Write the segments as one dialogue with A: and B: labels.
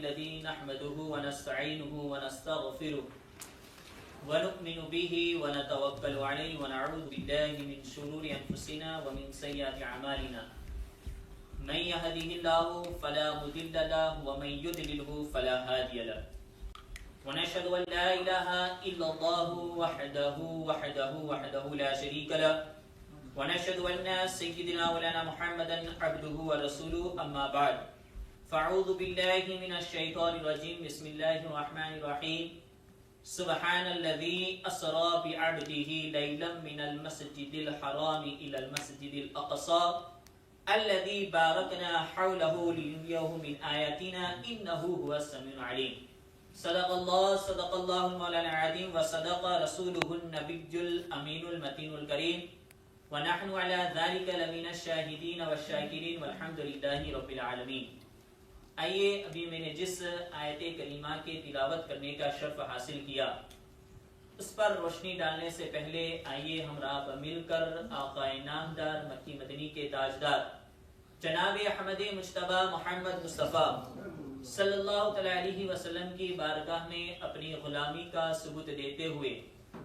A: الذي نحمده ونستعينه ونستغفره ونؤمن به ونتوكل عليه ونعوذ بالله من شرور أنفسنا ومن سيئات أعمالنا من يهده الله فلا مضل له ومن يضلل فلا هادي له ونشهد أن لا إله إلا الله وحده لا شريك له ونشهد أن سيدنا مولانا محمدا عبده ورسوله أما بعد فأعوذ بالله من الشيطان الرجيم بسم الله الرحمن الرحيم سبحان الذي أسرى بعبده ليلا من المسجد الحرام إلى المسجد الأقصى الذي باركنا حوله لنريه من آياتنا إنه هو السميع العليم صدق الله المولانا العظيم وصدق رسوله النبي الأمين المتين الكريم ونحن على ذلك لمن الشاهدين والشاكرين والحمد لله رب العالمين. آئیے ابھی میں نے جس آیت کریمہ کے تلاوت کرنے کا شرف حاصل کیا اس پر روشنی ڈالنے سے پہلے آئیے ہمراہ مل کر آقا نامدار مکی مدنی کے تاجدار جناب احمد مجتبی محمد مصطفیٰ صلی اللہ علیہ وسلم کی بارگاہ میں اپنی غلامی کا ثبوت دیتے ہوئے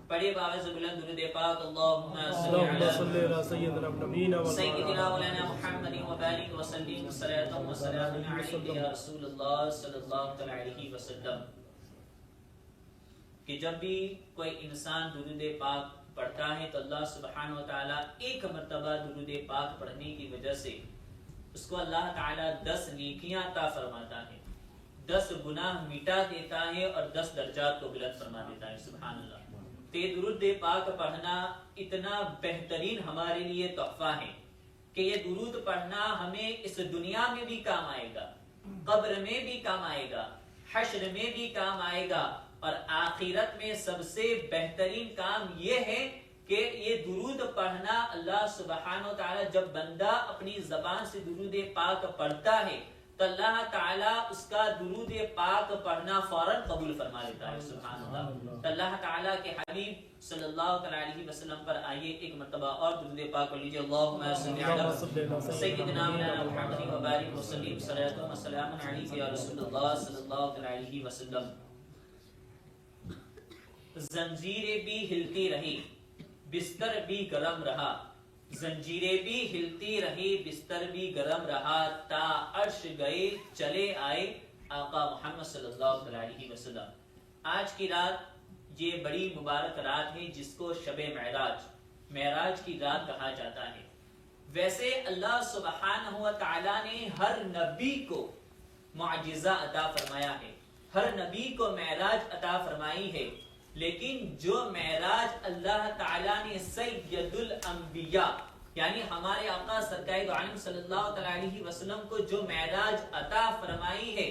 A: پڑھے باعث بلند درود پاک اللہم صلی علی سیدنا مولانا محمد وبارک وسلم صلاۃ و سلام علیک یا رسول اللہ صلی اللہ علیہ وسلم. کہ جب بھی کوئی انسان درود پاک پڑھتا ہے تو اللہ سبحانہ و تعالی ایک مرتبہ درود پاک پڑھنے کی وجہ سے اس کو اللہ تعالی 10 نیکیاں عطا فرماتا ہے, 10 گناہ مٹا دیتا ہے اور 10 درجات کو بلند فرما دیتا ہے. سبحان اللہ. درود پاک پڑھنا اتنا بہترین ہمارے لیے تحفہ ہے کہ یہ درود پڑھنا ہمیں اس دنیا میں بھی کام آئے گا, قبر میں بھی کام آئے گا, حشر میں بھی کام آئے گا, اور آخرت میں سب سے بہترین کام یہ ہے کہ یہ درود پڑھنا اللہ سبحانہ وتعالی جب بندہ اپنی زبان سے درود پاک پڑھتا ہے تو اللہ تعالیٰ اس کا درود پاک پڑھنا فوراً قبول فرما لیتا ہے. سبحان اللہ. تو اللہ تعالیٰ کے حبیب صلی اللہ علیہ وسلم پر آئیے ایک مرتبہ اور درود پاک پڑھ لیجیے. اللہم صلی علی سیدنا محمد وبارک وسلم صلاۃ و سلام علیک یا رسول اللہ صلی اللہ علیہ وسلم. زنجیریں بھی ہلتی رہی بستر بھی گرم رہا, زنجیریں بھی ہلتی رہی بستر بھی گرم رہا, تا عرش گئے چلے آئے آقا محمد صلی اللہ علیہ وسلم. آج کی رات یہ بڑی مبارک رات ہے جس کو شب معراج کی رات کہا جاتا ہے. ویسے اللہ سبحانہ و تعالی نے ہر نبی کو معجزہ عطا فرمایا ہے, ہر نبی کو معراج عطا فرمائی ہے, لیکن جو معراج اللہ تعالیٰ نے سید الانبیاء یعنی ہمارے آقا سرکار دو عالم صلی اللہ علیہ وسلم کو جو معراج عطا فرمائی ہے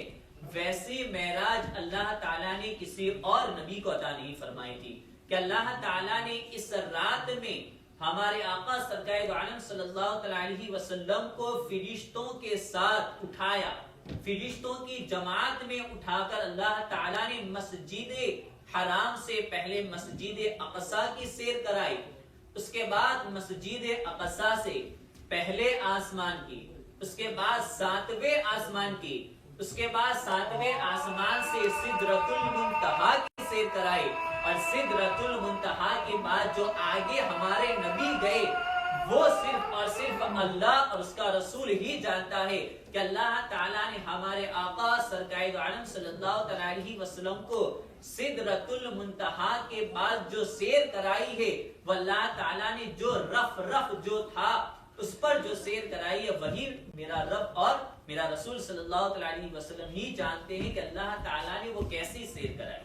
A: ویسے معراج اللہ تعالیٰ نے کسی اور نبی کو عطا نہیں فرمائی تھی. کہ اللہ تعالیٰ نے اس رات میں ہمارے آقا سرکار دو عالم صلی اللہ علیہ وسلم کو فرشتوں کے ساتھ اٹھایا, فرشتوں کی جماعت میں اٹھا کر اللہ تعالیٰ نے مسجد حرام سے پہلے مسجد اقصی کی سیر کرائی, اس کے بعد مسجد اقصی سے پہلے آسمان کی, اس کے بعد 7ویں آسمان کی, اس کے بعد 7ویں آسمان سے سدرۃ المنتہا کی سیر کرائی, اور سدرۃ المنتہا کے بعد جو آگے ہمارے نبی گئے وہ صرف اور صرف اللہ اور اس کا رسول ہی جانتا ہے کہ اللہ تعالیٰ نے ہمارے آقا سرکار دو عالم صلی اللہ علیہ وسلم کو سدرۃ المنتہا کے بعد جو سیر کرائی ہے وہ اللہ تعالیٰ نے جو رف جو تھا اس پر جو سیر کرائی ہے وہی میرا رب اور میرا رسول صلی اللہ علیہ وسلم ہی جانتے ہیں کہ اللہ تعالیٰ نے وہ کیسی سیر کرائی.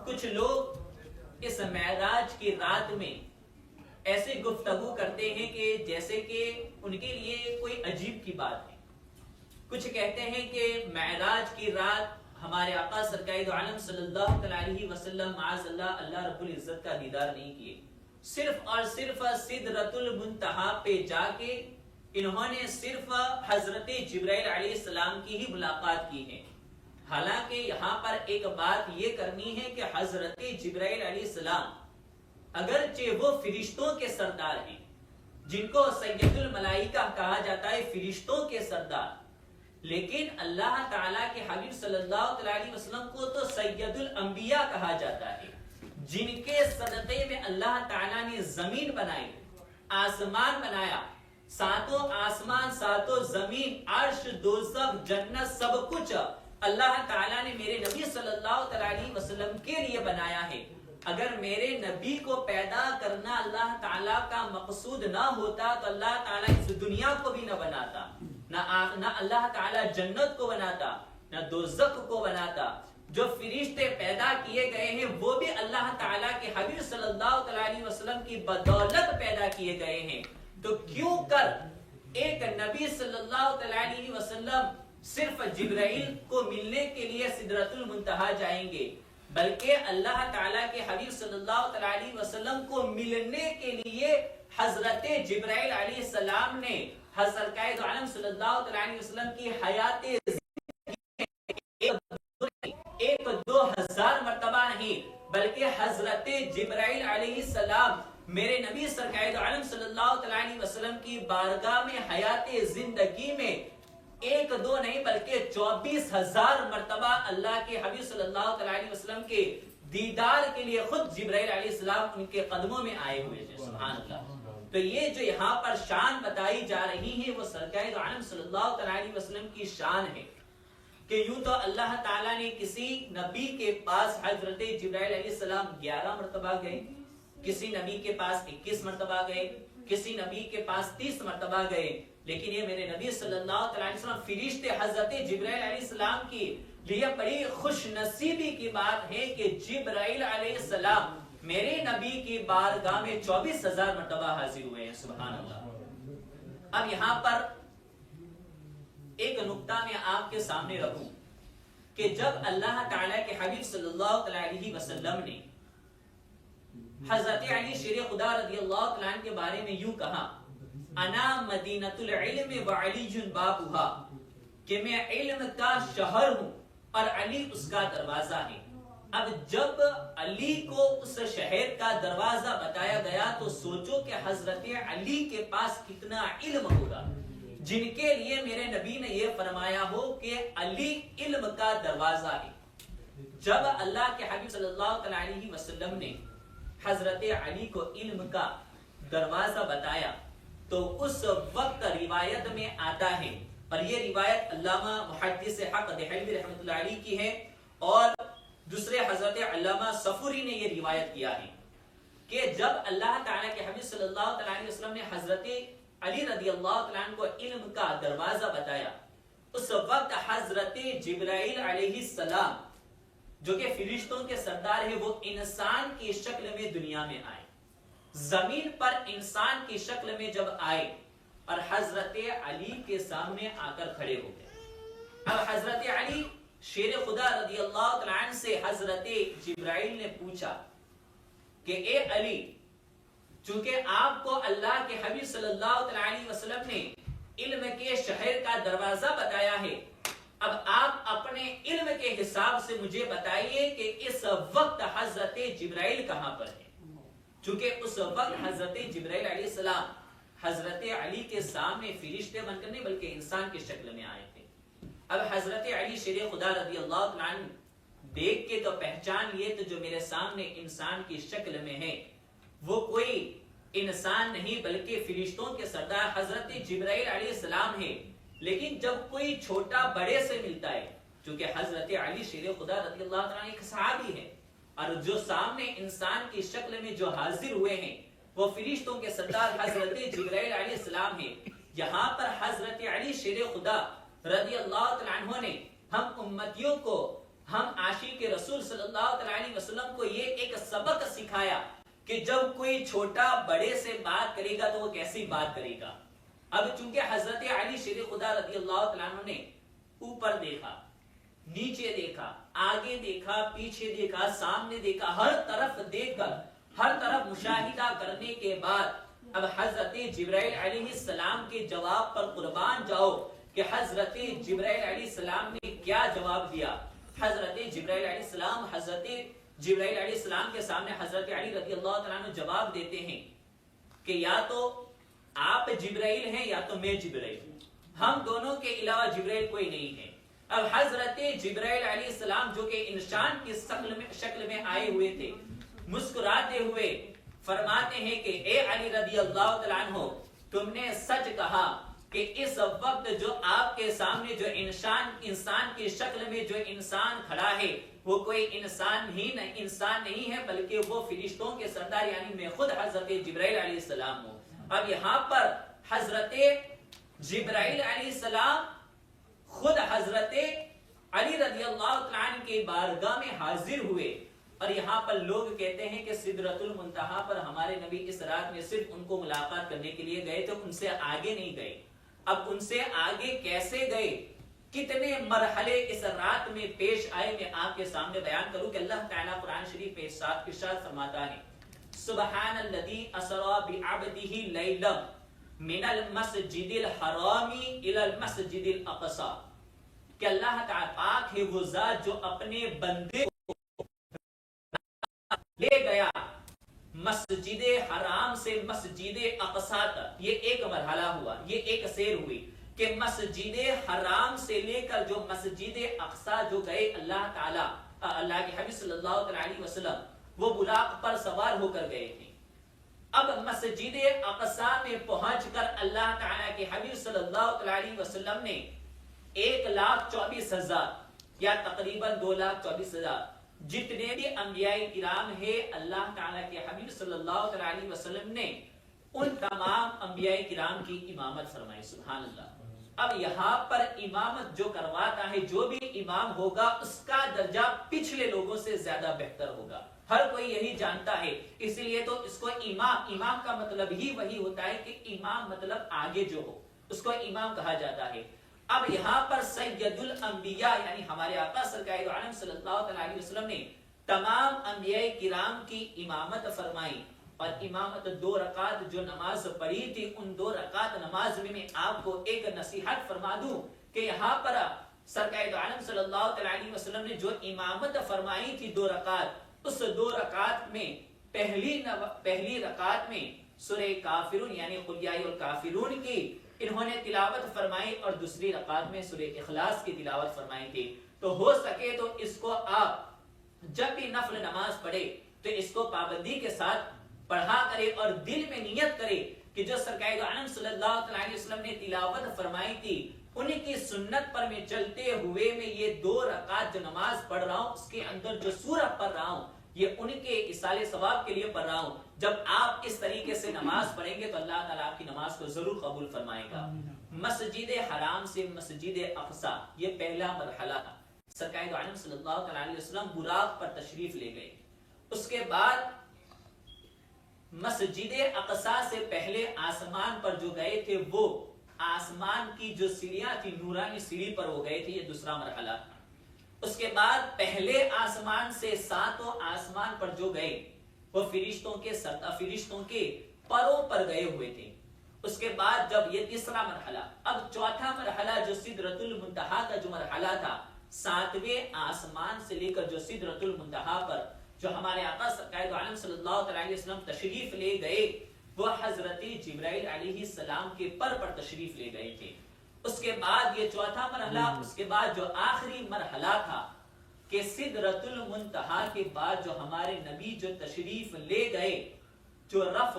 A: کچھ لوگ اس معراج کی رات میں ایسے گفتگو کرتے ہیں کہ جیسے کہ ان کے لیے کوئی عجیب کی بات ہے. کچھ کہتے ہیں کہ معراج کی رات ہمارے آقا سرکار دو عالم صلی اللہ علیہ وسلم معاذ اللہ رب العزت کا دیدار نہیں کیے, صرف اور صرف سدرۃ المنتہا پہ جا کے انہوں نے صرف حضرت جبرائیل علیہ السلام کی ہی ملاقات کی ہے. حالانکہ یہاں پر ایک بات یہ کرنی ہے کہ حضرت جبرائیل علیہ السلام اگرچہ وہ فرشتوں کے سردار ہیں جن کو سید الملائکہ کہا جاتا ہے, فرشتوں کے سردار, لیکن اللہ تعالیٰ کے حبیب صلی اللہ علیہ وسلم کو تو سید الانبیاء کہا جاتا ہے، جن کے صدقے میں اللہ تعالیٰ نے زمین بنائی، آسمان بنایا، ساتوں آسمان ساتوں زمین، عرش دوزخ جنت سب کچھ اللہ تعالیٰ نے میرے نبی صلی اللہ علیہ وسلم کے لیے بنایا ہے۔ اگر میرے نبی کو پیدا کرنا اللہ تعالیٰ کا مقصود نہ ہوتا تو اللہ تعالیٰ اس دنیا کو بھی نہ بناتا، نہ اللہ تعالیٰ جنت کو بناتا، نہ دوزخ کو بناتا۔ جو فرشتے پیدا کیے گئے ہیں وہ بھی اللہ تعالیٰ کے حبیب صلی اللہ علیہ وسلم کی بدولت پیدا کیے گئے ہیں۔ تو کیوں کر ایک نبی صلی اللہ علیہ وسلم صرف جبرائیل کو ملنے کے لیے سدرۃ المنتہا جائیں گے، بلکہ اللہ تعالیٰ کے حبیب صلی اللہ علیہ وسلم کو ملنے کے لیے حضرت جبرائیل علیہ السلام نے حضرت قائد عالم صلی اللہ علیہ وسلم کی حیات ایک دو ہزار مرتبہ نہیں، بلکہ حضرت جبرائیل علیہ السلام میرے نبی سرکار عالم صلی اللہ علیہ وسلم کی بارگاہ میں حیات زندگی میں ایک دو نہیں بلکہ 24,000 مرتبہ اللہ کے حبیب صلی اللہ علیہ وسلم کے دیدار کے لیے خود جبرائیل علیہ السلام ان کے قدموں میں آئے ہوئے تھے۔ سبحان اللہ۔ تو یہ جو یہاں پر شان بتائی جا رہی ہے وہ سرکار عالم صلی اللہ علیہ وسلم کی شان ہے کہ یوں تو اللہ تعالیٰ نے کسی نبی کے پاس حضرت جبرائیل علیہ السلام 11 مرتبہ گئے، کسی نبی کے پاس 21 مرتبہ گئے، کسی نبی کے پاس 30 مرتبہ گئے، لیکن یہ میرے نبی صلی اللہ علیہ وسلم فرشتے حضرت جبرائیل علیہ السلام کی لیے بڑی خوش نصیبی کی بات ہے کہ جبرائیل علیہ السلام میرے نبی کی بارگاہ میں 24,000 مرتبہ حاضر ہوئے ہیں۔ سبحان اللہ۔ اب یہاں پر ایک نقطہ میں آپ کے سامنے رکھوں کہ جب اللہ تعالیٰ کے حبیب صلی اللہ علیہ وسلم نے حضرت علی شیر خدا رضی اللہ عنہ کے بارے میں یوں کہا، انا مدینۃ العلم وعلی بابها، کہ میں علم کا شہر ہوں اور علی اس کا دروازہ ہے۔ اب جب علی کو اس شہر کا دروازہ بتایا گیا تو سوچو کہ حضرت علی کے پاس کتنا علم ہوگا، جن کے لیے میرے نبی نے یہ فرمایا ہو کہ علی علم کا دروازہ ہے۔ جب اللہ کے حبیب صلی اللہ علیہ وسلم نے حضرت علی کو علم کا دروازہ بتایا تو اس وقت روایت میں آتا ہے، اور یہ روایت علامہ محدث حق دہلوی رحمۃ اللہ علیہ کی ہے اور دوسرے حضرت علامہ صفوری نے یہ روایت کیا ہے کہ جب اللہ تعالیٰ کے حبیب صلی اللہ علیہ وسلم نے حضرت علی رضی اللہ عنہ کو علم کا دروازہ بتایا، اس وقت حضرت جبرائیل علیہ السلام جو کہ فرشتوں کے سردار ہیں وہ انسان کی شکل میں دنیا میں آئے، زمین پر انسان کی شکل میں جب آئے اور حضرت علی کے سامنے آ کر کھڑے ہو گئے۔ اب حضرت علی شیر خدا رضی اللہ عنہ سے حضرت جبرائیل نے پوچھا کہ اے علی، چونکہ آپ کو اللہ کے حبیب صلی اللہ علیہ وسلم نے علم کے شہر کا دروازہ بتایا ہے، اب آپ اپنے علم کے حساب سے مجھے بتائیے کہ اس وقت حضرت جبرائیل کہاں پر ہے، چونکہ اس وقت حضرت جبرائیل علیہ السلام حضرت علی کے سامنے فرشتے بن کر نہیں بلکہ انسان کی شکل میں آئے تھے۔ اب حضرت علی شیر خدا رضی اللہ عنہ دیکھ کے تو پہچان لیے تو جو میرے سامنے انسان کی شکل میں ہے وہ کوئی انسان نہیں بلکہ فرشتوں کے سردار حضرت جبرائیل علیہ السلام ہے۔ لیکن جب کوئی چھوٹا بڑے سے ملتا ہے، چونکہ حضرت علی شیر خدا رضی اللہ عنہ ایک صحابی ہے اور جو سامنے انسان کی شکل میں جو حاضر ہوئے ہیں وہ فرشتوں کے سردار حضرت جبرائیل علیہ السلام ہے۔ یہاں پر حضرت علی شیر خدا رضی اللہ عنہ نے ہم امتیوں کو، ہم عاشق رسول صلی اللہ علیہ وسلم کو یہ ایک سبق سکھایا کہ جب کوئی چھوٹا بڑے سے بات کرے گا تو وہ کیسی بات کرے گا۔ اب چونکہ حضرت علی شیر خدا رضی اللہ عنہ نے اوپر دیکھا، نیچے دیکھا، آگے دیکھا، پیچھے دیکھا، سامنے دیکھا، ہر طرف دیکھ کر ہر طرف مشاہدہ کرنے کے بعد اب حضرت جبرائیل علیہ السلام کے جواب پر قربان جاؤ کہ حضرت جبرائیل علیہ السلام نے کیا جواب دیا۔ حضرت جبرائیل علیہ السلام کے سامنے حضرت علی رضی اللہ عنہ جواب دیتے ہیں کہ یا تو آپ جبرائیل ہیں یا تو میں جبرائیل ہوں۔ ہم دونوں کے علاوہ جبرائیل کوئی نہیں ہے۔ اب حضرت جبرائیل علیہ السلام جو کہ انسان کی شکل میں آئے ہوئے تھے، مسکراتے ہوئے فرماتے ہیں کہ اے علی رضی اللہ تعالیٰ عنہ، تم نے سچ کہا کہ اس وقت جو آپ کے سامنے جو انسان کی شکل میں جو انسان کھڑا ہے وہ کوئی انسان نہیں ہے، بلکہ وہ فرشتوں کے سردار یعنی میں خود حضرت جبرائیل علیہ السلام ہوں۔ اب یہاں پر حضرت جبرائیل علیہ السلام خود حضرت علی رضی اللہ عنہ کے بارگاہ میں حاضر ہوئے، اور یہاں پر لوگ کہتے ہیں کہ سدرۃ المنتہا پر ہمارے نبی اس رات میں صرف ان کو ملاقات کرنے کے لیے گئے تھے، ان سے آگے نہیں گئے۔ اب ان سے آگے کیسے گئے، کتنے مرحلے اس رات میں پیش آئے، میں آپ کے سامنے بیان کروں کہ اللہ تعالیٰ قرآن شریف میں ارشاد فرماتا ہے سبحان الذی اسری بعبدہ لیلا من المسجد الحرام الی المسجد الاقصی، کہ اللہ تعالیٰ پاک ہے وہ ذات جو اپنے بندے کو لے گیا مسجد حرام سے مسجد اقصی تک۔ یہ ایک مرحلہ ہوا، یہ ایک سیر ہوئی کہ مسجد حرام سے لے کر جو مسجد اقصی جو گئے اللہ تعالیٰ، اللہ کے حبیب صلی اللہ علیہ وسلم وہ براق پر سوار ہو کر گئے تھے۔ اب مسجد اقصی میں پہنچ کر اللہ تعالیٰ کے حبیب صلی اللہ علیہ وسلم نے 1,24,000 یا تقریباً 2,24,000 جتنے بھی انبیاء کرام ہیں، اللہ تعالیٰ کے حبیب صلی اللہ علیہ وسلم نے ان تمام انبیاء کرام کی امامت فرمائی۔ سبحان اللہ۔ اب یہاں پر امامت جو کرواتا ہے، جو بھی امام ہوگا اس کا درجہ پچھلے لوگوں سے زیادہ بہتر ہوگا، ہر کوئی یہی جانتا ہے۔ اس لیے تو اس کو امام کا مطلب ہی وہی ہوتا ہے کہ امام مطلب آگے جو ہو اس کو امام کہا جاتا ہے۔ اب یہاں پر سید الانبیاء یعنی ہمارے آقا سرکار دو عالم صلی اللہ علیہ وسلم نے تمام انبیاء کرام کی امامت فرمائی، اور امامت 2 رکعت جو نماز پڑھی تھی، ان 2 رکعت نماز میں آپ کو ایک نصیحت فرما دوں کہ یہاں پر سرکار دو عالم صلی اللہ علیہ وسلم نے جو امامت فرمائی تھی 2 رکعت، اس 2 رکعت میں پہلی رکعت میں سورہ کافرون یعنی قل یا ایھا الکافرون کی انہوں نے تلاوت فرمائی، اور دوسری رکعت میں سورہ اخلاص کی تلاوت فرمائی تھی۔ تو ہو سکے تو اس کو آپ جب بھی نفل نماز پڑھے تو اس کو پابندی کے ساتھ پڑھا کرے، اور دل میں نیت کرے کہ جو سرکار دو عالم صلی اللہ علیہ وسلم نے تلاوت فرمائی تھی ان کی سنت پر میں چلتے ہوئے میں یہ 2 رکعت جو نماز پڑھ رہا ہوں اس کے اندر جو سورہ پڑھ رہا ہوں یہ ان کے اصال ثواب کے لیے پڑھ رہا ہوں۔ جب آپ اس طریقے سے نماز پڑھیں گے تو اللہ تعالیٰ آپ کی نماز کو ضرور قبول فرمائے گا۔ مسجد حرام سے مسجد اقصی یہ پہلا مرحلہ تھا۔ سرکار دو عالم صلی اللہ علیہ وسلم براق پر تشریف لے گئے۔ اس کے بعد مسجد اقصی سے پہلے آسمان پر جو گئے تھے وہ آسمان کی جو سیڑھیاں تھی نورانی سیڑھی پر وہ گئے تھے، یہ دوسرا مرحلہ تھا۔ اس کے بعد پہلے آسمان سے 7واں آسمان پر جو گئے وہ فرشتوں کے پروں پر گئے ہوئے تھے۔ اس کے بعد جب یہ تیسرا مرحلہ، اب چوتھا مرحلہ جو سدرۃ المنتہا کا جو مرحلہ تھا، 7ویں آسمان سے لے کر جو سدرۃ المنتہا پر جو ہمارے آقا سرکار دو عالم صلی اللہ علیہ وسلم تشریف لے گئے وہ حضرت جبرائیل علیہ السلام کے پر تشریف لے گئے تھے۔ اس کے بعد یہ چوتھا مرحلہ، اس کے بعد جو آخری مرحلہ تھا کہ سدرۃ المنتہا کے بعد جو ہمارے نبی جو تشریف لے گئے، جو رف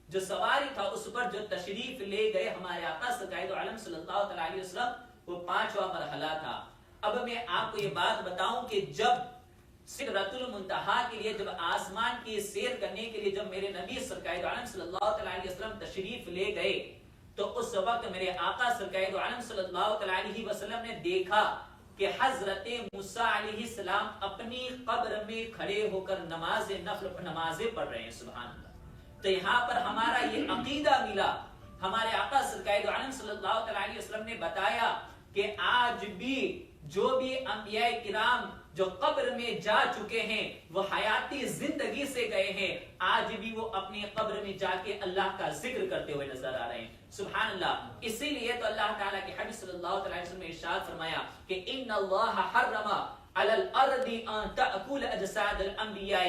A: جو سواری تھا اس پر جو تشریف لے گئے ہمارے آقا سرکار دو عالم صلی اللہ علیہ وسلم، وہ 5واں مرحلہ تھا۔ اب میں آپ کو یہ بات بتاؤں کہ جب سدرۃ المنتہا کے لیے جب آسمان کی سیر کرنے کے لیے جب میرے نبی سرکار دو عالم صلی اللہ علیہ وسلم تشریف لے گئے تو اس وقت میرے آقا سرکار دو عالم صلی اللہ علیہ وسلم نے دیکھا کہ حضرت موسیٰ علیہ السلام اپنی قبر میں کھڑے ہو کر نمازیں پڑھ رہے ہیں۔ سبحان اللہ۔ تو یہاں پر ہمارا یہ عقیدہ ملا، ہمارے آقا سرکار دو عالم صلی اللہ علیہ وسلم نے بتایا کہ آج بھی جو بھی انبیاء کرام جو قبر میں جا چکے ہیں وہ حیاتی زندگی سے گئے ہیں، آج بھی وہ اپنی قبر میں جا کے اللہ کا ذکر کرتے ہوئے نظر آ رہے ہیں۔ سبحان اللہ۔ اسی لیے تو اللہ تعالیٰ کے حبیب صلی اللہ علیہ وسلم نے ارشاد فرمایا کہ ان اللہ حرم علی الارض ان تأکل اجساد الانبیاء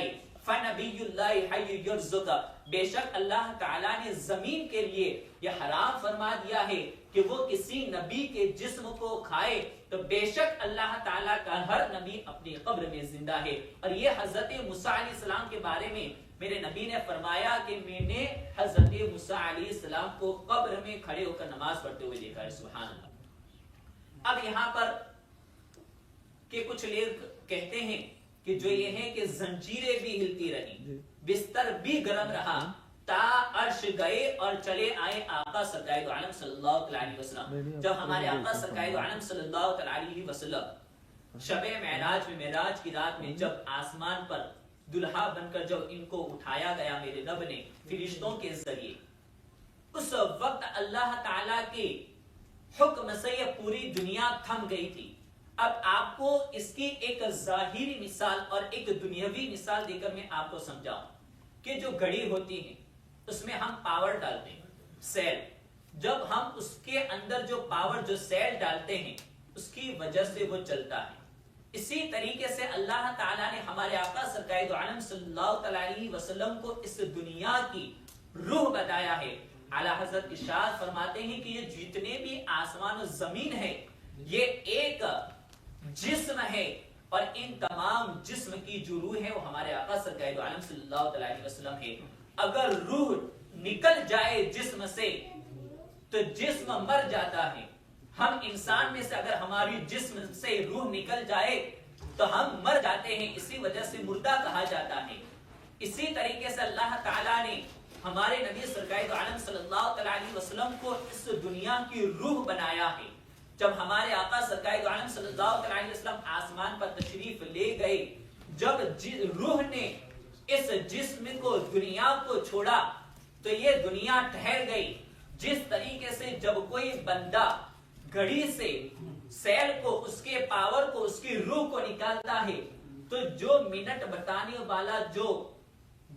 A: فنبی اللہ حی یرزق، بے شک اللہ تعالیٰ نے زمین کے لیے یہ حرام فرما دیا ہے کہ وہ کسی نبی کے جسم کو کھائے، تو بے شک اللہ تعالیٰ کا ہر نبی اپنی قبر میں زندہ ہے۔ اور یہ حضرت موسیٰ علیہ السلام کے بارے میں میرے نبی نے فرمایا کہ میں نے حضرت موسیٰ علیہ السلام کو قبر میں کھڑے ہو کر نماز پڑھتے ہوئے دیکھا ہے، سبحان اللہ۔ اب یہاں پر کہ کچھ لوگ کہتے ہیں کہ جو یہ ہے کہ زنجیریں بھی ہلتی رہی، بستر بھی گرم رہا، تا عرش گئے اور چلے آئے آقا سرکار دو عالم صلی اللہ علیہ وسلم۔ جب ہمارے آقا سرکار دو عالم صلی اللہ علیہ وسلم شب معراج میں، معراج کی رات میں جب آسمان پر دلہا بن کر جب ان کو اٹھایا گیا میرے رب نے فرشتوں کے ذریعے، اس وقت اللہ تعالیٰ کے حکم سے یہ پوری دنیا تھم گئی تھی۔ اب آپ کو اس کی ایک ظاہری مثال اور ایک دنیاوی مثال دے کر میں آپ کو سمجھاؤں کہ جو گھڑی ہوتی ہے اس میں ہم پاور ڈالتے ہیں، سیل، جب ہم اس کے اندر جو پاور جو سیل ڈالتے ہیں اس کی وجہ سے وہ چلتا ہے۔ اسی طریقے سے اللہ تعالیٰ نے ہمارے آقا سرکار دو عالم صلی اللہ علیہ وسلم کو اس دنیا کی روح بتایا ہے۔ اعلیٰ حضرت ارشاد فرماتے ہیں کہ یہ جتنے بھی آسمان و زمین ہے یہ ایک جسم ہے، اور ان تمام جسم کی جو روح ہے وہ ہمارے آقا سرکار دو عالم صلی اللہ علیہ وسلم ہے۔ اگر روح نکل جائے جسم سے تو جسم مر جاتا ہے۔ ہم انسان میں سے اگر ہماری جسم سے روح نکل جائے تو ہم مر جاتے ہیں، اسی وجہ سے مردہ کہا جاتا ہے۔ اسی طریقے سے اللہ تعالیٰ نے ہمارے نبی سرکار دو عالم صلی اللہ علیہ وسلم کو اس دنیا کی روح بنایا ہے۔ جب ہمارے آقا سرکار دو عالم صلی اللہ علیہ وسلم آسمان پر تشریف لے گئے، جب روح نے اس جسم کو دنیا کو چھوڑا تو یہ دنیا ٹھہر گئی۔ جس طریقے سے جب کوئی بندہ گھڑی سے سیل کو، اس کے پاور کو، اس کی روح کو نکالتا ہے تو جو منٹ بتانے والا، جو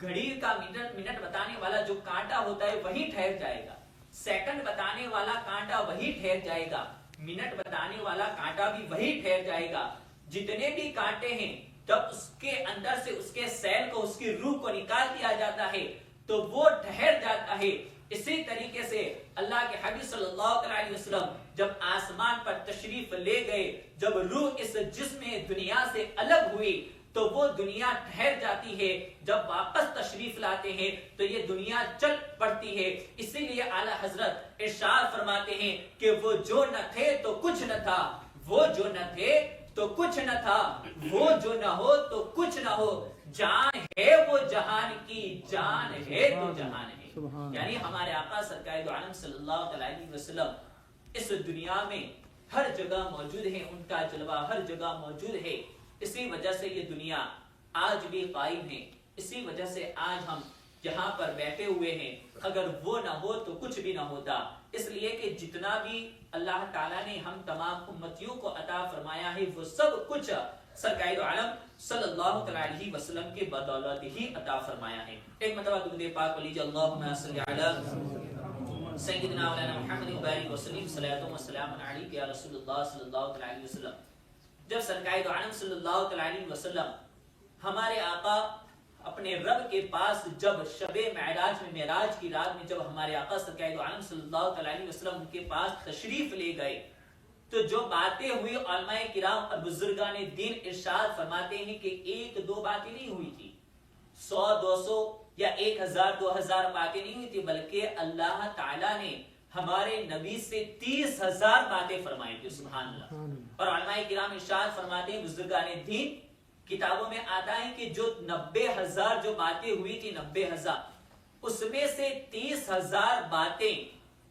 A: گھڑی کا منٹ بتانے والا جو کانٹا ہوتا ہے وہی ٹھہر جائے گا، سیکنڈ بتانے والا کانٹا وہی ٹھہر جائے گا، منٹ بتانے والا کانٹا بھی وہی ٹھہر جائے گا۔ جتنے بھی کانٹے ہیں جب اس کے اندر سے اس کے سیل کو، اس کی روح کو نکال دیا جاتا ہے تو وہ ٹھہر جاتا ہے۔ اسی طریقے سے اللہ کے حبیب صلی اللہ علیہ وسلم جب آسمان پر تشریف لے گئے، جب روح اس جسم دنیا سے الگ ہوئی تو وہ دنیا ٹھہر جاتی ہے۔ جب واپس تشریف لاتے ہیں تو یہ دنیا چل پڑتی ہے۔ اسی لیے اعلیٰ حضرت ارشاد فرماتے ہیں کہ وہ جو نہ تھے تو کچھ نہ تھا، وہ جو نہ تھے تو کچھ نہ تھا، وہ جو نہ ہو تو کچھ نہ ہو، جان ہے وہ جہان کی، جان ہے تو جہان ہے۔ یعنی ہمارے آقا سرکار دو عالم صلی اللہ علیہ وسلم اس دنیا میں ہر جگہ موجود ہیں، ان کا جلوہ ہر جگہ موجود ہے۔ اسی وجہ سے یہ دنیا آج بھی قائم ہے، اسی وجہ سے آج ہم یہاں پر بیٹھے ہوئے ہیں۔ اگر وہ نہ ہو تو کچھ بھی نہ ہوتا، اس لیے کہ جتنا بھی اللہ تعالیٰ نے ہم تمام امتیوں کو عطا فرمایا ہے وہ سب کچھ سرکار دو عالم صلی اللہ علیہ وسلم کے بدولت ہی عطا فرمایا ہے۔ ایک مرتبہ درود پاک پڑھ لیجیے، اللہم صلی علی سیدنا مولانا محمد وبارک وسلم، صلاۃ و سلام علیک یا رسول اللہ صلی اللہ علیہ وسلم۔ جب سرکار دو عالم صلی اللہ علیہ وسلم ہمارے آقا اپنے رب کے پاس جب شب معراج میں، معراج کی رات میں جب ہمارے آقا سرکار دو عالم صلی اللہ علیہ وسلم ان کے پاس تشریف لے گئے تو جو باتیں ہوئی، علماء کرام اور بزرگان دین ارشاد فرماتے ہیں کہ ایک دو باتیں نہیں ہوئی تھی، 100 200 یا 1000 2000 باتیں نہیں ہوئی تھی، بلکہ اللہ تعالیٰ نے ہمارے نبی سے 30,000 باتیں فرمائی تھی، سبحان اللہ۔ اور علماء کرام ارشاد فرماتے ہیں، بزرگان دین کتابوں میں آتا ہے کہ جو 90,000 جو باتیں ہوئی تھی، 90,000 اس میں سے 30,000 باتیں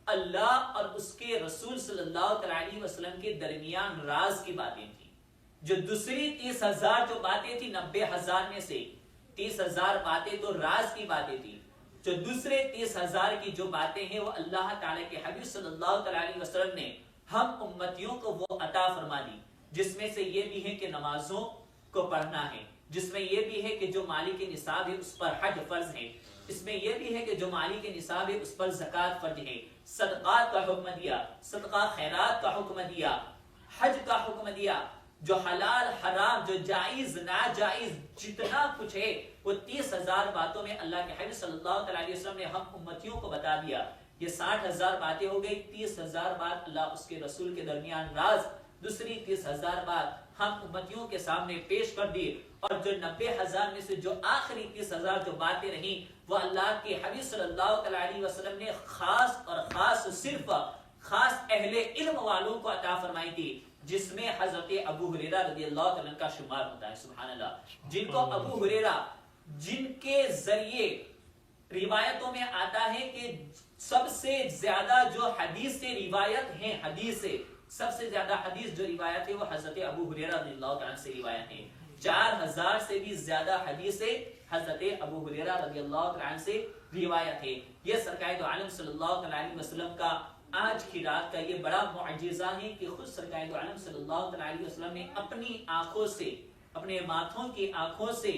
A: اللہ اور اس کے رسول صلی اللہ علیہ وسلم کے درمیان راز کی باتیں تھی۔ جو دوسری 30,000 جو باتیں تھی، 90,000 میں سے 30,000 باتیں تو راز کی باتیں تھی، جو دوسرے 30,000 کی جو باتیں ہیں وہ اللہ تعالیٰ کے حبیب صلی اللہ علیہ وسلم نے ہم امتیوں کو وہ عطا فرما دی، جس میں سے یہ بھی ہے کہ نمازوں کو پڑھنا ہے، جس میں یہ بھی ہے کہ جو مالی کے نصاب ہے اس پر حج فرض ہے، اس میں یہ بھی ہے کہ جو مالی کے نصاب ہے اس پر زکوٰۃ فرض ہے، صدقات کا حکم دیا، صدقہ خیرات کا حکم دیا، حج کا حکم دیا، جو حلال حرام، جو جائز ناجائز، جتنا کچھ ہے وہ 30,000 باتوں میں اللہ کے حبیب صلی اللہ علیہ وسلم نے ہم امتیوں کو بتا دیا. یہ 60,000 باتیں ہو گئی. 30,000 بات اللہ اس کے رسول کے درمیان راز، دوسری 30,000 بات ہم امتیوں کے سامنے پیش کر دی. اور جو 90,000 میں سے جو آخری 30,000 جو باتیں رہیں وہ اللہ کے حبیب صلی اللہ علیہ وسلم نے خاص اور خاص صرف خاص اہل علم والوں کو عطا فرمائی تھی، جس میں حضرت ابو ہریرہ رضی اللہ عنہ کا شمار ہوتا ہے. سبحان اللہ. جن کو ابو ہریرہ، جن کے ذریعے روایتوں میں آتا ہے کہ سب سے زیادہ جو حدیث سے روایت ہیں، حدیث سے سب سے زیادہ حدیث جو روایت ہے وہ حضرت ابو ہریرہ رضی اللہ عنہ سے روایت ہے. 4,000 سے بھی زیادہ حدیث سے حضرت ابو ہریرہ رضی اللہ عنہ سے روایت ہے. یہ سرکار دو عالم صلی اللہ علیہ وسلم کا آج کی رات کا یہ بڑا معجزہ ہے کہ خود سرکار دو عالم صلی اللہ علیہ وسلم نے اپنی آنکھوں سے، اپنے ماتھوں کی آنکھوں سے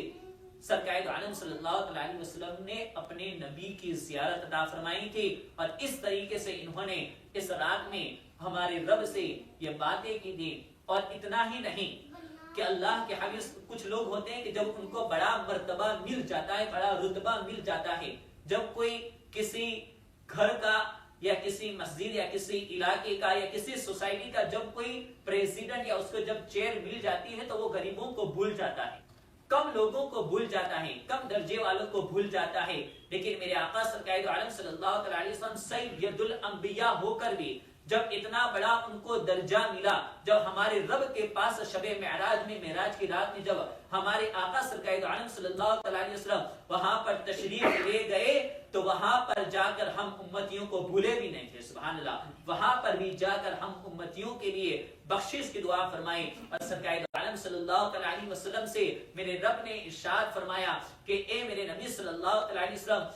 A: سرکار دو عالم صلی اللہ علیہ وسلم نے اپنے نبی کی زیارت عطا فرمائی تھی. اور اس طریقے سے انہوں نے اس رات میں ہمارے رب سے یہ باتیں کی تھی. اور اتنا ہی نہیں کہ اللہ کے حبیب، کچھ لوگ ہوتے ہیں کہ جب ان کو بڑا مرتبہ مل جاتا ہے، بڑا رتبہ مل جاتا ہے، جب کوئی کسی گھر کا یا کسی مسجد یا کسی علاقے کا یا کسی سوسائٹی کا جب کوئی پریزیڈنٹ یا اس کو جب چیئر مل جاتی ہے تو وہ غریبوں کو بھول جاتا ہے، کم لوگوں کو بھول جاتا ہے، کم درجے والوں کو بھول جاتا ہے. لیکن میرے آقا سرکار دو عالم صلی اللہ علیہ وسلم سید الانبیاء ہو کر بھی جب اتنا بڑا ان کو درجہ ملا، جب ہمارے رب کے پاس شب معراج میں، معراج کی رات میں جب ہمارے آقا سرکار دو عالم صلی اللہ علیہ وسلم وہاں پر تشریف لے گئے تو وہاں پر جا کر ہم امتیوں کو بھولے بھی نہیں تھے. سبحان اللہ. وہاں پر بھی جا کر ہم امتیوں کے لیے بخشش کی دعا فرمائے. اور سرکار دو عالم صلی اللہ علیہ وسلم سے میرے رب نے ارشاد فرمایا کہ اے میرے نبی صلی اللہ علیہ وسلم،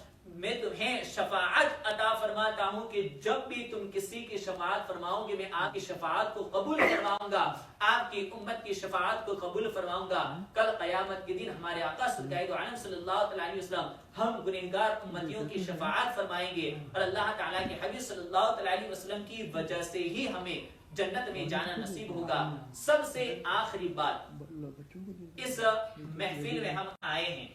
A: میں تمہیں شفاعت عطا فرماتا ہوں کہ جب بھی تم کسی کی شفاعت فرماؤ گے میں آپ کی شفاعت کو قبول فرماؤں گا، آپ کی امت کی شفاعت کو قبول فرماؤں گا. کل قیامت کے دن ہمارے آقا سرکار دو عالم صلی اللہ علیہ وسلم ہم گنہگار امتیوں کی شفاعت فرمائیں گے. اور اللہ تعالیٰ کے حبیب صلی اللہ علیہ وسلم کی وجہ سے ہی ہمیں جنت میں جانا نصیب ہوگا. سب سے آخری بات، اس محفل میں ہم آئے ہیں،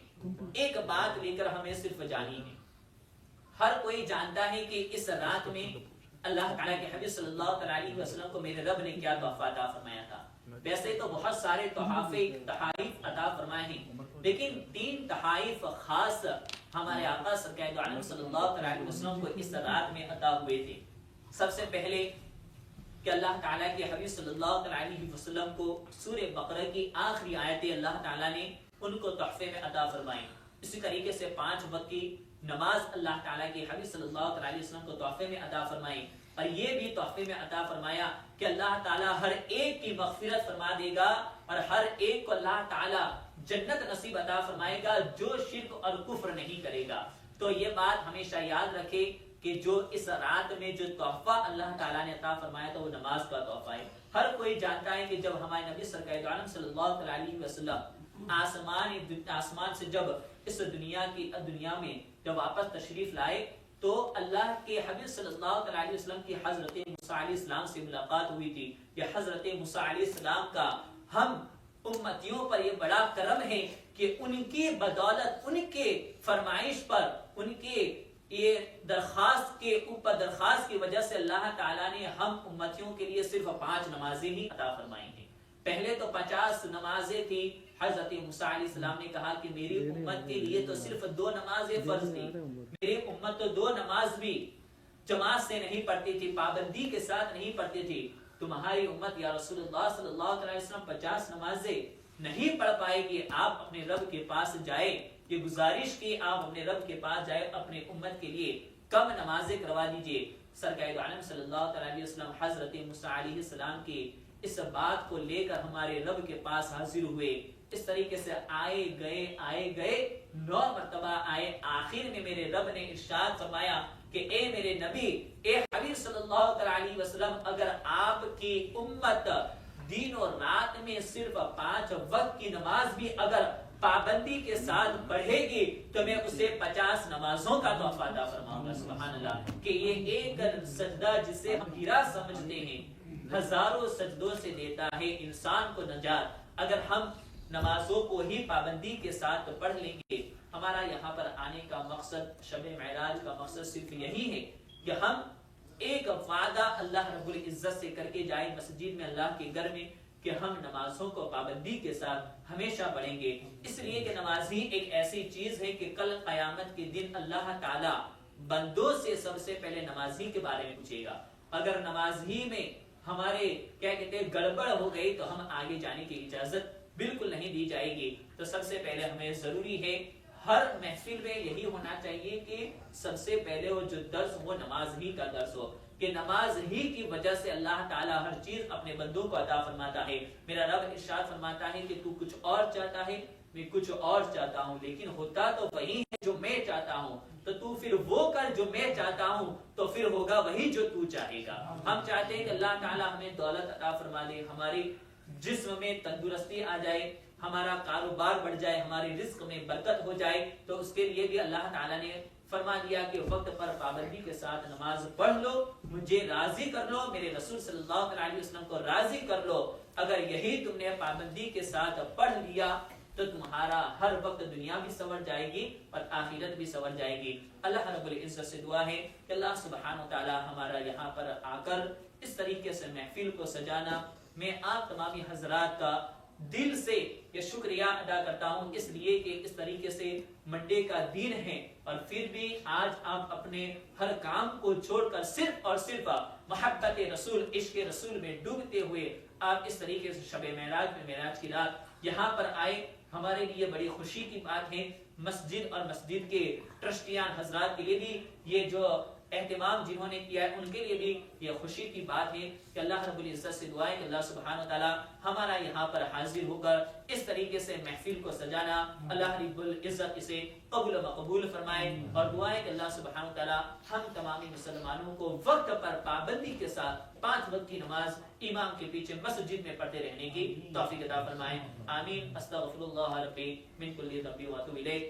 A: ایک بات لے کر ہمیں صرف جانی ہے. ہر کوئی جانتا ہے کہ اس رات میں اللہ تعالیٰ کے حبیب صلی اللہ علیہ وسلم کو میرے رب نے کیا تحفہ عطا فرمایا تھا. ویسے تو بہت سارے تحائف عطا فرمائے ہیں، لیکن 3 تحائف خاص ہمارے آقا سرکار دو عالم صلی اللہ علیہ وسلم کو اس رات میں عطا ہوئے تھے. سب سے پہلے کہ اللہ تعالیٰ کے حبیب صلی اللہ علیہ وسلم کو سورہ بقرہ کی آخری آیتیں اللہ تعالیٰ نے ان کو تحفے میں عطا فرمائیں. اسی طریقے سے 5 وقت کی نماز اللہ تعالیٰ کے حبیب صلی اللہ علیہ وسلم کو تحفے میں عطا فرمائی. اور یہ بھی تحفے میں عطا فرمایا کہ اللہ تعالیٰ ہر ایک کی مغفرت فرما دے گا اور ہر ایک کو اللہ تعالیٰ جنت نصیب عطا فرمائے گا جو شرک اور کفر نہیں کرے گا. تو یہ بات ہمیشہ یاد رکھے کہ جو اس رات میں جو تحفہ اللہ تعالیٰ نے عطا فرمایا تھا وہ نماز کا تحفہ ہے. ہر کوئی جانتا ہے کہ جب ہمارے نبی سرکار دو عالم صلی اللہ علیہ وسلم آسمان سے جب اس دنیا میں جب واپس تشریف لائے تو اللہ کے حبیب صلی اللہ علیہ وسلم کی حضرت موسیٰ علیہ السلام سے ملاقات ہوئی تھی. یہ حضرت موسیٰ علیہ السلام کا ہم امتیوں پر یہ بڑا کرم ہے کہ ان کی بدولت، ان کے فرمائش پر، ان کے یہ درخواست کے اوپر درخواست کی وجہ سے اللہ تعالیٰ نے ہم امتیوں کے لیے صرف 5 نمازیں ہی عطا فرمائی ہیں. پہلے تو 50 نمازیں تھی. حضرت موسیٰ علیہ السلام نے کہا کہ میری امت کے لیے تو صرف 2 نمازیں فرض تھی. میری امت تو 2 نماز بھی جماعت سے نہیں پڑھتی تھی، پابندی کے ساتھ نہیں پڑھتی تھی. تمہاری امت یا رسول اللہ صلی اللہ علیہ وسلم 50 نمازیں نہیں پڑھ پائے گی. آپ اپنے رب کے پاس جائے، یہ گزارش کی آپ اپنے رب کے پاس جائے، اپنے امت کے لیے کم نمازیں کروا دیجئے. سرکار دو عالم صلی اللہ علیہ وسلم حضرت موسیٰ علیہ السلام کی اس بات کو لے کر ہمارے رب کے پاس حاضر ہوئے. اس طریقے سے آئے گئے 9 مرتبہ آئے. آخر میں میرے رب نے ارشاد فرمایا کہ اے میرے نبی، اے حبیب صلی اللہ علیہ وسلم، اگر آپ کی امت دن اور رات میں صرف 5 وقت کی نماز بھی اگر پابندی کے ساتھ پڑھے گی تو میں اسے 50 نمازوں کا تحفہ عطا فرماؤں گا. سبحان اللہ. کہ یہ ایک سجدہ جسے ہم ہیرا سمجھتے ہیں، ہزاروں سجدوں سے دیتا ہے انسان کو نجات۔ اگر ہم نمازوں کو ہی پابندی کے ساتھ پڑھ لیں گے، ہمارا یہاں پر آنے کا مقصد، شب معراج کا مقصد صرف یہی ہے کہ ہم ایک وعدہ اللہ رب العزت سے کر کے جائیں مسجد میں، اللہ کے گھر میں، کہ ہم نمازوں کو پابندی کے ساتھ ہمیشہ پڑھیں گے۔ اس لیے کہ نماز ہی ایک ایسی چیز ہے کہ کل قیامت کے دن اللہ تعالی بندوں سے سب سے پہلے نمازی کے بارے میں پوچھے گا۔ اگر نماز ہی میں ہمارے کیا کہتے ہیں گڑبڑ ہو گئی تو ہم آگے جانے کی اجازت بالکل نہیں دی جائے گی۔ تو سب سے پہلے ہمیں ضروری ہے، ہر محفل میں یہی ہونا چاہیے کہ سب سے پہلے وہ جو درس وہ نماز ہی کا درس ہو، کہ نماز ہی کی وجہ سے اللہ تعالیٰ ہر چیز اپنے بندوں کو عطا فرماتا ہے۔ میرا رب ارشاد فرماتا ہے کہ تو کچھ اور چاہتا ہے، میں کچھ اور چاہتا ہوں، لیکن ہوتا تو وہی ہے جو میں چاہتا ہوں، تو پھر وہ کر جو میں چاہتا ہوں، تو پھر ہوگا وہی جو تو چاہے گا۔ ہم چاہتے ہیں کہ اللہ تعالیٰ ہمیں دولت عطا فرما دے، ہماری جسم میں تندرستی آ جائے، ہمارا کاروبار بڑھ جائے، ہمارے رزق میں برکت ہو جائے، تو اس کے لیے بھی اللہ تعالیٰ نے فرما دیا کہ وقت پر پابندی کے ساتھ نماز پڑھ لو، مجھے راضی کر لو، میرے رسول صلی اللہ علیہ وسلم کو راضی کر لو۔ اگر یہی تم نے پابندی کے ساتھ پڑھ لیا تو تمہارا ہر وقت دنیا بھی سنور جائے گی اور آخرت بھی سنور جائے گی۔ اللہ رب العزت سے دعا ہے کہ اللہ سبحانہ وتعالی ہمارا یہاں پر آ کر اس طریقے سے محفل کو سجانا، میں آپ تمامی حضرات کا دل سے یہ شکریہ ادا کرتا ہوں، اس لیے کہ اس طریقے سے منڈے کا دن ہے اور پھر بھی آج آپ اپنے ہر کام کو چھوڑ کر صرف اور صرف محبت رسول، عشق رسول میں ڈوبتے ہوئے آپ اس طریقے سے شب معراج میں، معراج کی رات یہاں پر آئے، ہمارے لیے بڑی خوشی کی بات ہے۔ مسجد اور مسجد کے ٹرسٹیان حضرات کے لیے بھی یہ جو اہتمام جنہوں نے کیا ہے ان کے لیے بھی یہ خوشی کی بات ہے کہ اللہ رب العزت سے دعا ہے کہ اللہ سبحانہ وتعالی ہمارا یہاں پر حاضر ہو کر اس طریقے سے محفل کو سجانا، اللہ رب العزت اسے قبول و مقبول فرمائے، اور دعا ہے کہ اللہ سبحانہ وتعالی ہم تمامی مسلمانوں کو وقت پر پابندی کے ساتھ 5 وقت کی نماز امام کے پیچھے مسجد میں پڑھتے رہنے کی توفیق عطا فرمائے۔ آمین۔ استغفر اللہ ربی من کل ذنب و اتوب الیہ۔